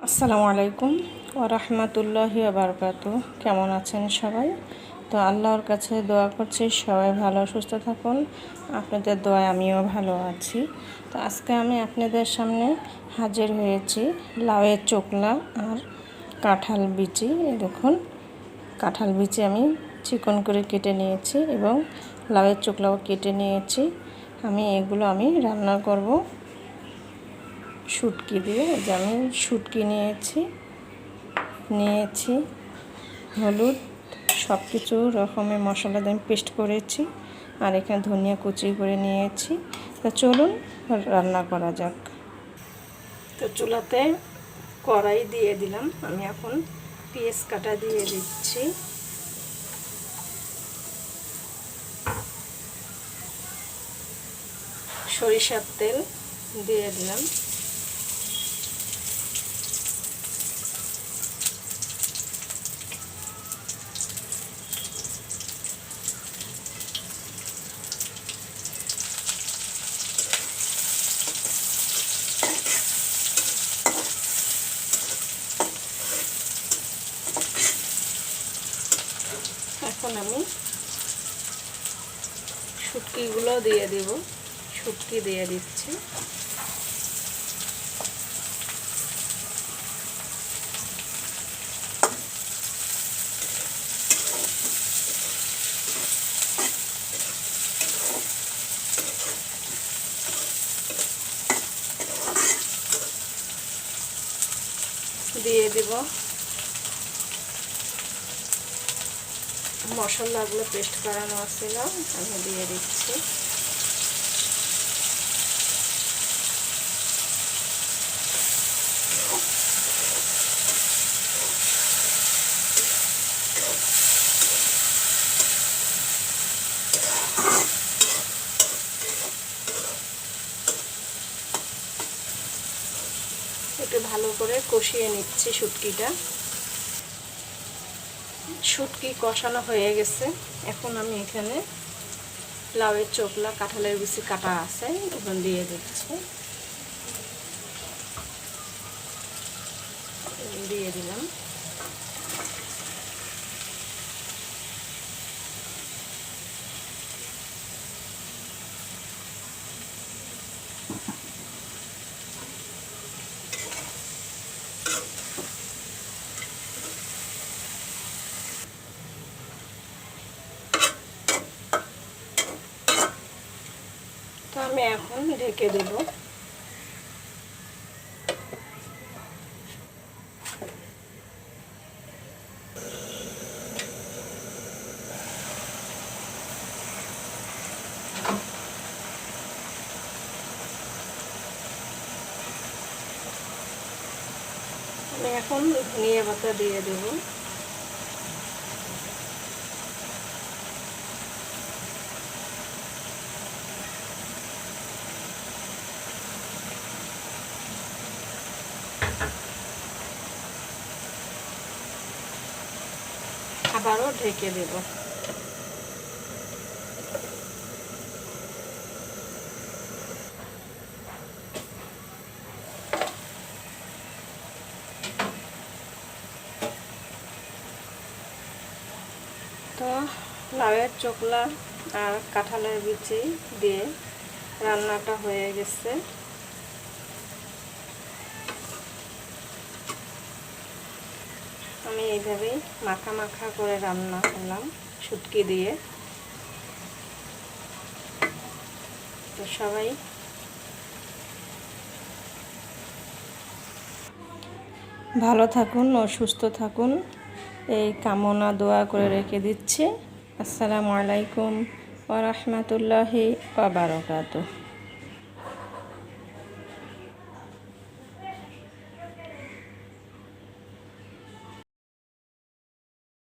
আসসালামু আলাইকুম ওয়া রাহমাতুল্লাহি ওয়া বারাকাতুহু। কেমন আছেন সবাই? তো আল্লাহর কাছে দোয়া করছি সবাই ভালো সুস্থ থাকুন। আপনাদের দোয়ায় আমিও ভালো আছি। তো আজকে আমি আপনাদের সামনে হাজির হয়েছি লাউয়ের চোকলা আর কাঁঠাল বিচি। এই দেখুন, কাঁঠাল বিচি আমি চিকন করে কেটে নিয়েছি এবং লাউয়ের চোকলাও কেটে নিয়েছি। এগুলো আমি রান্না করব শুটকি দিয়ে। যে আমি শুটকি নিয়েছি হলুদ সব কিছু রকমের মশলা দিয়ে আমি পেস্ট করেছি, আর এখানে ধনিয়া কুচি করে নিয়েছি। তো চলুন রান্না করা যাক। তো চুলাতে কড়াই দিয়ে দিলাম, আমি এখন পেঁয়াজ কাটা দিয়ে দিচ্ছি। সরিষার তেল দিয়ে দিলাম। এখন আমি শুটকিগুলো দিয়ে দেব। শুটকি দিয়ে দিচ্ছি। দিয়ে দেব মশলাগুলো পেস্ট করানো ছিল, আমি দিয়ে দিচ্ছি। একটু ভালো করে কষিয়ে নিচ্ছি শুটকিটা। শুটকি কষানো হয়ে গেছে। এখন আমি এখানে লাউয়ের চোকলা কাঁঠালের বিচি কাটা আছে এখন দিয়ে দিচ্ছি। দিয়ে দিলাম। তো আমি এখন ঢেকে দেব। আমি এখন ধনিয়া পাতা দিয়ে দেব। আবারও ঢেকে দেব। তো লাউয়ের চোকলা আর কাঁঠালের বিচি দিয়ে রান্নাটা হয়ে গেছে। আমি এইভাবেই মাখা মাখা করে রান্না করলাম শুটকি দিয়ে। তো সবাই ভালো থাকুন ও সুস্থ থাকুন এই কামনা দোয়া করে রেখে দিচ্ছি। আসসালামু আলাইকুম ওয়া রাহমাতুল্লাহি ওয়া বারাকাতুহু।